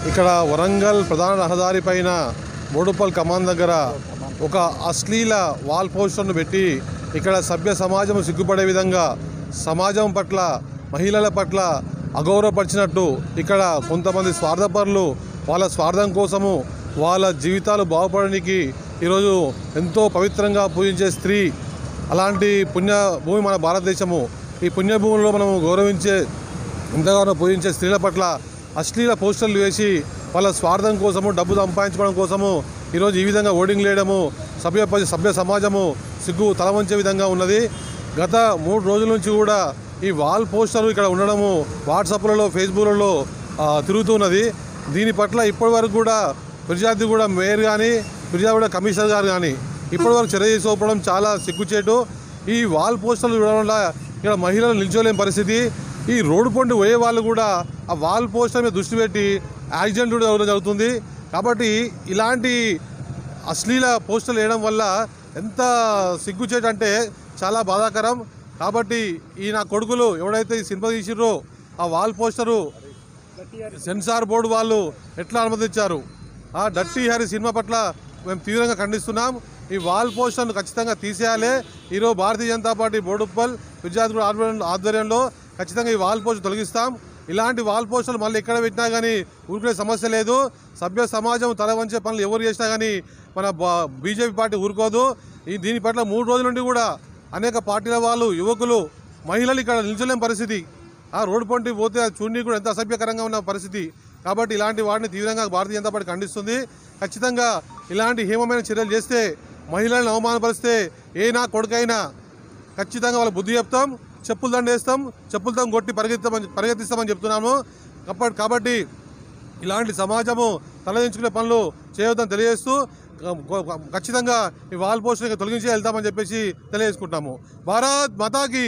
ఇక్కడ వరంగల్ ప్రధాన రహదారి పైన బోడుప్పల్ కమాన్ దగ్గర ఒక అశ్లీల వాల్ పోస్టర్ను పెట్టి ఇక్కడ సభ్య సమాజం సిగ్గుపడే విధంగా సమాజం పట్ల మహిళల పట్ల అగౌరవపరిచినట్టు ఇక్కడ కొంతమంది స్వార్థపరులు వాళ్ళ స్వార్థం కోసము వాళ్ళ జీవితాలు బాగుపడడానికి ఈరోజు ఎంతో పవిత్రంగా పూజించే స్త్రీ అలాంటి పుణ్యభూమి మన భారతదేశము. ఈ పుణ్యభూమిలో మనం గౌరవించే ఎంతగానో పూజించే స్త్రీల పట్ల అశ్లీల పోస్టర్లు వేసి వాళ్ళ స్వార్థం కోసము డబ్బు సంపాదించుకోవడం కోసము ఈరోజు ఈ విధంగా ఓటింగ్ వేయడము సభ్య సమాజము సిగ్గు తలవంచే విధంగా ఉన్నది. గత 3 రోజుల నుంచి కూడా ఈ వాల్ పోస్టరు ఇక్కడ ఉండడము వాట్సాప్లలో ఫేస్బుక్లలో తిరుగుతున్నది. దీని పట్ల ఇప్పటివరకు కూడా ఫిర్యాదు కూడా మేయర్ కానీ ఫిర్యాదు కమిషనర్ గారు కానీ ఇప్పటివరకు చర్య తీసుకోవడం చాలా సిగ్గుచేటు. ఈ వాల్ పోస్టర్లు చూడడం వల్ల ఇక్కడ మహిళలు నిల్చోలేని పరిస్థితి. ఈ రోడ్డు పొండి పోయే వాళ్ళు కూడా ఆ వాల్ పోస్టర్ మీద దృష్టి పెట్టి యాక్సిడెంట్ కూడా జరుగుతుంది. కాబట్టి ఇలాంటి అశ్లీల పోస్టర్లు వేయడం వల్ల ఎంత సిగ్గుచేటు అంటే చాలా బాధాకరం. కాబట్టి ఈ నా కొడుకులు ఎవడైతే ఈ సినిమా తీసిర్రో ఆ వాల్ పోస్టరు సెన్సార్ బోర్డు వాళ్ళు ఎట్లా అనుమతించారు? ఆ డర్టీ హ్యారీ సినిమా పట్ల మేము తీవ్రంగా ఖండిస్తున్నాం. ఈ వాల్ పోస్టర్ను ఖచ్చితంగా తీసేయాలి. ఈరోజు భారతీయ జనతా పార్టీ బోడుప్పల్ విద్యార్థుల ఆధ్వర్యంలో ఖచ్చితంగా ఈ వాల్ పోస్టర్ తొలగిస్తాం. ఇలాంటి వాల్ పోస్టర్లు మళ్ళీ ఎక్కడ పెట్టినా కానీ ఊరుకునే సమస్య లేదు. సభ్య సమాజం తల వంచే పనులు ఎవరు చేసినా కానీ మన బీజేపీ పార్టీ ఊరుకోదు. దీని పట్ల 3 రోజుల నుండి కూడా అనేక పార్టీల వాళ్ళు యువకులు మహిళలు ఇక్కడ నిల్చలేని పరిస్థితి. ఆ రోడ్డు పొంటి పోతే చూడని కూడా ఎంత అసభ్యకరంగా ఉన్న పరిస్థితి. కాబట్టి ఇలాంటి వాటిని తీవ్రంగా భారతీయ జనతా పార్టీ ఖండిస్తుంది. ఖచ్చితంగా ఇలాంటి హేమమైన చర్యలు చేస్తే మహిళలను అవమానపరిస్తే నా కొడుకైనా ఖచ్చితంగా వాళ్ళ బుద్ధి చెప్తాం, చెప్పులు దండేస్తాం, చెప్పులతో కొట్టి పరిగెత్తిస్తామని చెప్తున్నాము. కాబట్టి ఇలాంటి సమాజము తలదించుకునే పనులు చేయవద్దని తెలియజేస్తూ ఖచ్చితంగా ఈ వాల్ పోస్టర్ తొలగించి వెళ్తామని చెప్పేసి తెలియజేసుకుంటాము. భారత్ మాతాకి.